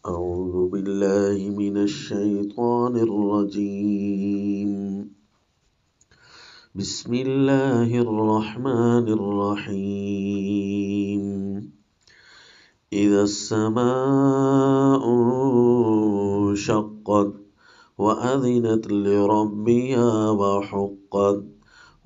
أعوذ بالله من الشيطان الرجيم. بسم الله الرحمن الرحيم. إذا السماء انشقت وأذنت لربها وحقت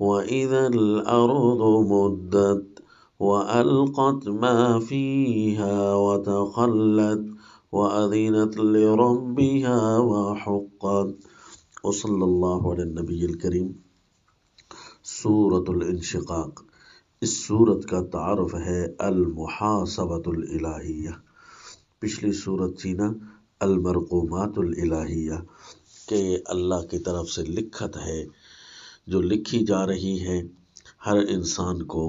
وإذا الأرض مدت وألقت ما فيها وتخلت وأذنت لربها وحقت. وصلی اللہ علی النبی الکریم. سورۃ الانشقاق. اس سورت کا تعارف ہے المحاسبۃ الالہیہ. پچھلی سورت تھی نا المرقومات الالہیہ، کہ اللہ کی طرف سے لکھت ہے جو لکھی جا رہی ہے ہر انسان کو.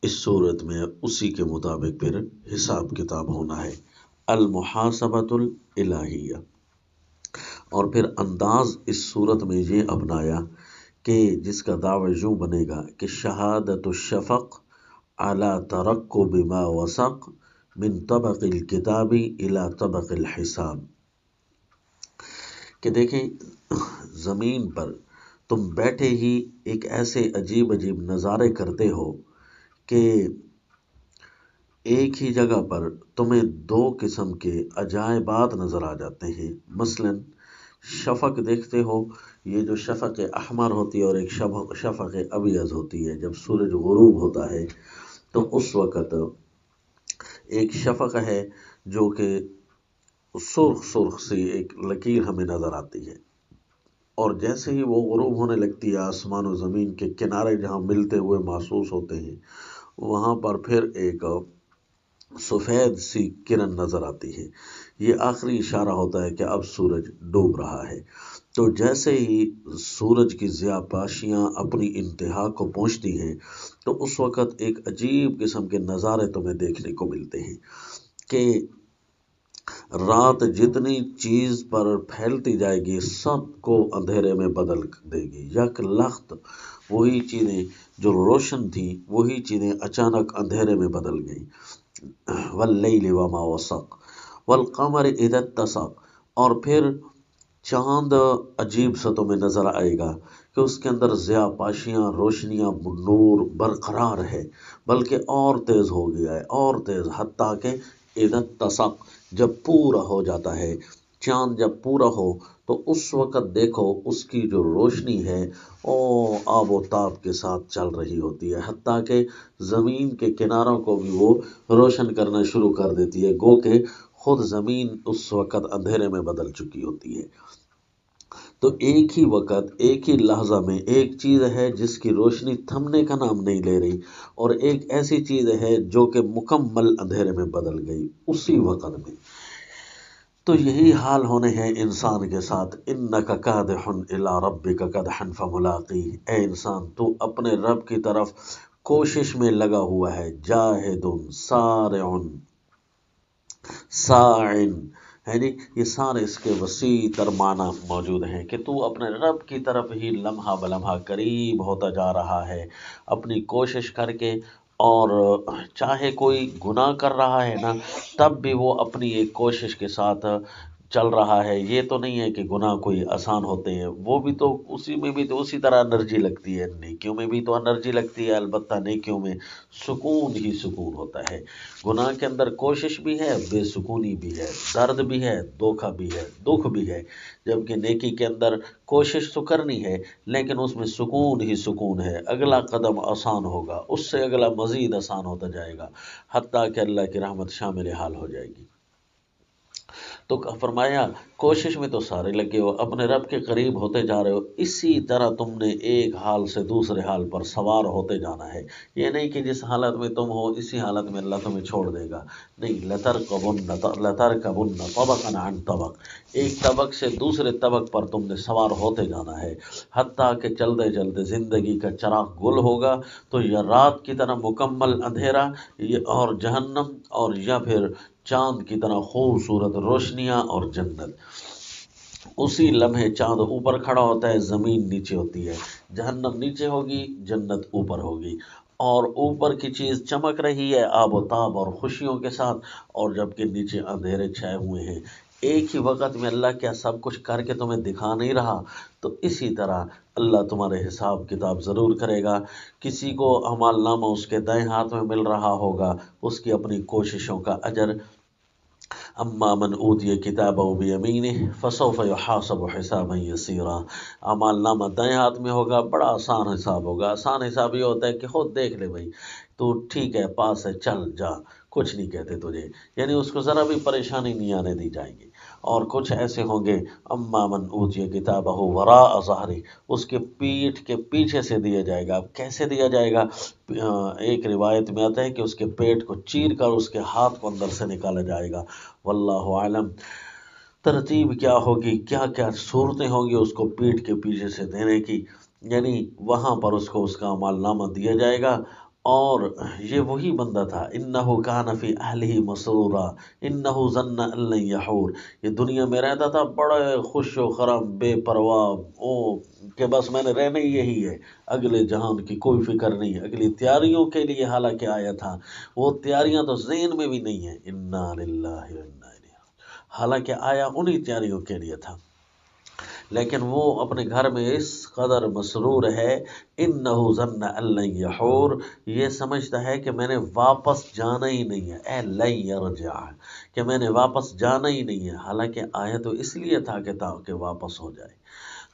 اس صورت میں اسی کے مطابق پھر حساب کتاب ہونا ہے. المحاسبۃ الالہیہ. اور پھر انداز اس صورت میں یہ اپنایا کہ جس کا دعوی یوں بنے گا کہ شہادت الشفق علی ترقب ما وسق من طبق الکتاب الی طبق الحساب. کہ دیکھیں زمین پر تم بیٹھے ہی ایک ایسے عجیب عجیب نظارے کرتے ہو کہ ایک ہی جگہ پر تمہیں دو قسم کے عجائبات نظر آ جاتے ہیں. مثلا شفق دیکھتے ہو، یہ جو شفق احمر ہوتی ہے اور ایک شفق ابیض ہوتی ہے. جب سورج غروب ہوتا ہے تو اس وقت ایک شفق ہے جو کہ سرخ سرخ سی ایک لکیر ہمیں نظر آتی ہے، اور جیسے ہی وہ غروب ہونے لگتی ہے آسمان و زمین کے کنارے جہاں ملتے ہوئے محسوس ہوتے ہیں، وہاں پر پھر ایک سفید سی کرن نظر آتی ہے. یہ آخری اشارہ ہوتا ہے کہ اب سورج ڈوب رہا ہے. تو جیسے ہی سورج کی ضیاء پاشیاں اپنی انتہا کو پہنچتی ہیں تو اس وقت ایک عجیب قسم کے نظارے تمہیں دیکھنے کو ملتے ہیں کہ رات جتنی چیز پر پھیلتی جائے گی سب کو اندھیرے میں بدل دے گی. یک لخت وہی چیزیں جو روشن تھیں وہی چیزیں اچانک اندھیرے میں بدل گئیں. واللیل وما وسق والقمر اذا اتسق. اور پھر چاند عجیب سا تمہیں نظر آئے گا کہ اس کے اندر ضیاء پاشیاں، روشنیاں، نور برقرار ہے بلکہ اور تیز ہو گیا ہے، اور تیز، حتیٰ کہ اذا اتسق جب پورا ہو جاتا ہے. چاند جب پورا ہو تو اس وقت دیکھو اس کی جو روشنی ہے وہ آب و تاب کے ساتھ چل رہی ہوتی ہے، حتیٰ کہ زمین کے کناروں کو بھی وہ روشن کرنا شروع کر دیتی ہے، گو کہ خود زمین اس وقت اندھیرے میں بدل چکی ہوتی ہے. تو ایک ہی وقت، ایک ہی لحظہ میں ایک چیز ہے جس کی روشنی تھمنے کا نام نہیں لے رہی، اور ایک ایسی چیز ہے جو کہ مکمل اندھیرے میں بدل گئی اسی وقت میں. تو یہی حال ہونے ہیں انسان کے ساتھ. انک کادح الی ربک کدحا فملاقیہ. اے انسان تو اپنے رب کی طرف کوشش میں لگا ہوا ہے. جاہد سارع ساعن، یعنی یہ سارے اس کے وسیع تر معنی موجود ہیں کہ تو اپنے رب کی طرف ہی لمحہ بلمحہ قریب ہوتا جا رہا ہے اپنی کوشش کر کے. اور چاہے کوئی گناہ کر رہا ہے نا تب بھی وہ اپنی ایک کوشش کے ساتھ چل رہا ہے. یہ تو نہیں ہے کہ گناہ کوئی آسان ہوتے ہیں، وہ بھی تو اسی میں بھی تو اسی طرح انرجی لگتی ہے. نیکیوں میں بھی تو انرجی لگتی ہے، البتہ نیکیوں میں سکون ہی سکون ہوتا ہے. گناہ کے اندر کوشش بھی ہے، بے سکونی بھی ہے، درد بھی ہے، دھوکہ بھی ہے، دکھ بھی ہے. جبکہ نیکی کے اندر کوشش تو کرنی ہے لیکن اس میں سکون ہی سکون ہے. اگلا قدم آسان ہوگا، اس سے اگلا مزید آسان ہوتا جائے گا، حتیٰ کہ اللہ کی رحمت شامل حال ہو جائے گی. تو فرمایا کوشش میں تو سارے لگے ہو، اپنے رب کے قریب ہوتے جا رہے ہو. اسی طرح تم نے ایک حال سے دوسرے حال پر سوار ہوتے جانا ہے. یہ نہیں کہ جس حالت میں تم ہو اسی حالت میں اللہ تمہیں چھوڑ دے گا، نہیں. لترکبن طبقا عن طبق. ایک طبق سے دوسرے طبق پر تم نے سوار ہوتے جانا ہے، حتیٰ کہ چلتے چلتے زندگی کا چراغ گل ہوگا تو یا رات کی طرح مکمل اندھیرا اور جہنم، اور یا پھر چاند کی طرح خوبصورت روشنیاں اور جنت. اسی لمحے چاند اوپر کھڑا ہوتا ہے، زمین نیچے ہوتی ہے. جہنم نیچے ہوگی، جنت اوپر ہوگی. اور اوپر کی چیز چمک رہی ہے آب و تاب اور خوشیوں کے ساتھ، اور جبکہ نیچے اندھیرے چھائے ہوئے ہیں. ایک ہی وقت میں اللہ کیا سب کچھ کر کے تمہیں دکھا نہیں رہا؟ تو اسی طرح اللہ تمہارے حساب کتاب ضرور کرے گا۔ کسی کو اعمال نامہ اس کے دائیں ہاتھ میں مل رہا ہوگا، اس کی اپنی کوششوں کا اجر۔ اما من اوتی کتابہ بیمینہ فسوف یحاسب حسابا یسیرا، اعمال نامہ دائیں ہاتھ میں ہوگا، بڑا آسان حساب ہوگا۔ آسان حساب یہ ہوتا ہے کہ خود دیکھ لے بھائی تو ٹھیک ہے، پاس ہے، چل جا، کچھ نہیں کہتے تجھے، یعنی اس کو ذرا بھی پریشانی نہیں آنے دی جائے گی۔ اور کچھ ایسے ہوں گے اما من اوتی کتابہ وراء ظہری، اس کے پیٹھ کے پیچھے سے دیا جائے گا۔ اب کیسے دیا جائے گا؟ ایک روایت میں آتا ہے کہ اس کے پیٹ کو چیر کر اس کے ہاتھ کو اندر سے نکالا جائے گا۔ واللہ عالم ترتیب کیا ہوگی، کیا کیا صورتیں ہوں گی اس کو پیٹھ کے پیچھے سے دینے کی، یعنی وہاں پر اس کو اس کا اعمال نامہ دیا جائے گا۔ اور یہ وہی بندہ تھا، انہ کان فی اہلہ مسرورا انہ ظن ان لن یحور، یہ دنیا میں رہتا تھا بڑے خوش و خرم، بے پرواہ، کہ بس میں نے رہنا ہی یہی ہے، اگلے جہان کی کوئی فکر نہیں، اگلی تیاریوں کے لیے حالانکہ آیا تھا، وہ تیاریاں تو ذہن میں بھی نہیں ہیں، انا للہ و انا الیہ، حالانکہ آیا انہی تیاریوں کے لیے تھا، لیکن وہ اپنے گھر میں اس قدر مسرور ہے، انہ ظن ان لن یحور، یہ سمجھتا ہے کہ میں نے واپس جانا ہی نہیں ہے، اے لن یرجع، کہ میں نے واپس جانا ہی نہیں ہے، حالانکہ آیا تو اس لیے تھا کہ تاکہ واپس ہو جائے۔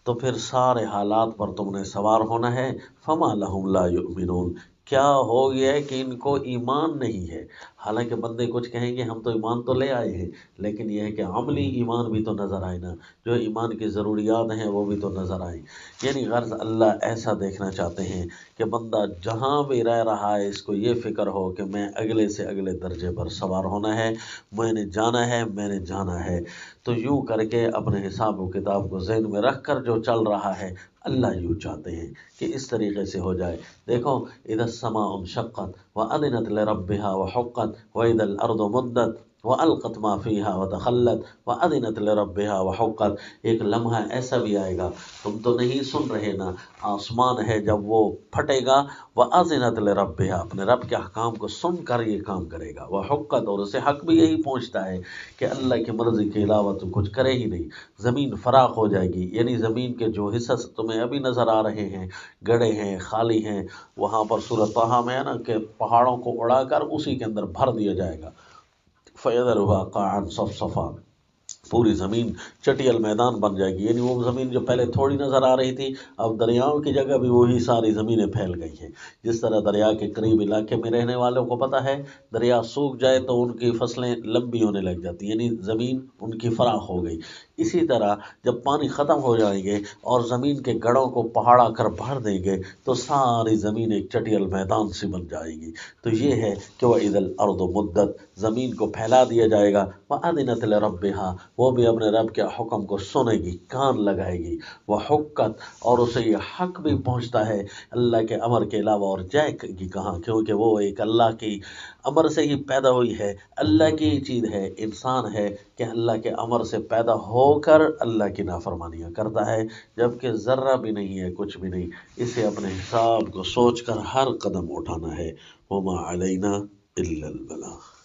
تو پھر سارے حالات پر تم نے سوار ہونا ہے۔ فما لہم لا یؤمنون، کیا ہو گیا ہے کہ ان کو ایمان نہیں ہے؟ حالانکہ بندے کچھ کہیں گے ہم تو ایمان تو لے آئے ہیں، لیکن یہ ہے کہ عملی ایمان بھی تو نظر آئے نا، جو ایمان کی ضروریات ہیں وہ بھی تو نظر آئیں۔ یعنی غرض اللہ ایسا دیکھنا چاہتے ہیں کہ بندہ جہاں بھی رہ رہا ہے اس کو یہ فکر ہو کہ میں اگلے سے اگلے درجے پر سوار ہونا ہے، میں نے جانا ہے، میں نے جانا ہے۔ تو یوں کر کے اپنے حساب و کتاب کو ذہن میں رکھ کر جو چل رہا ہے، اللہ یوں چاہتے ہیں کہ اس طریقے سے ہو جائے۔ دیکھو اذا السماء انشقت وأذنت لربها وحقت وإذا الأرض مدت وألقت ما فيها وتخلت وأذنت لربها وحقت، ایک لمحہ ایسا بھی آئے گا، تم تو نہیں سن رہے نا، آسمان ہے جب وہ پھٹے گا، وأذنت لربها، اپنے رب کے احکام کو سن کر یہ کام کرے گا، وحقت، اور اسے حق بھی یہی پہنچتا ہے کہ اللہ کی مرضی کے علاوہ تو کچھ کرے ہی نہیں۔ زمین فراخ ہو جائے گی، یعنی زمین کے جو حصص تمہیں ابھی نظر آ رہے ہیں، گڑے ہیں، خالی ہیں، وہاں پر سورۃ طٰہٰ میں ہے نا کہ پہاڑوں کو اڑا کر اسی کے اندر بھر دیا جائے گا، فَيَذَرُهَا قَاعًا صَفْصَفًا، پوری زمین چٹیل میدان بن جائے گی، یعنی وہ زمین جو پہلے تھوڑی نظر آ رہی تھی اب دریاؤں کی جگہ بھی وہی ساری زمینیں پھیل گئی ہیں۔ جس طرح دریا کے قریب علاقے میں رہنے والوں کو پتہ ہے دریا سوکھ جائے تو ان کی فصلیں لمبی ہونے لگ جاتی، یعنی زمین ان کی فراخ ہو گئی۔ اسی طرح جب پانی ختم ہو جائیں گے اور زمین کے گڑھوں کو پہاڑا کر بھر دیں گے تو ساری زمین ایک چٹیل میدان سی بن جائے گی۔ تو یہ ہے کہ وَإِذَا الْأَرْضُ مُدَّتْ، زمین کو پھیلا دیا جائے گا، وَأَذِنَتْ لِرَبِّهَا، وہ بھی اپنے رب کے حکم کو سنے گی، کان لگائے گی، وحقت، اور اسے یہ حق بھی پہنچتا ہے اللہ کے امر کے علاوہ اور جائے گی کہاں، کیونکہ وہ ایک اللہ کی امر سے ہی پیدا ہوئی ہے، اللہ کی ہی چیز ہے، انسان ہے کہ اللہ کے امر سے پیدا ہو کر اللہ کی نافرمانیاں کرتا ہے، جبکہ ذرہ بھی نہیں ہے، کچھ بھی نہیں۔ اسے اپنے حساب کو سوچ کر ہر قدم اٹھانا ہے۔ وما علینا الا البلاغ۔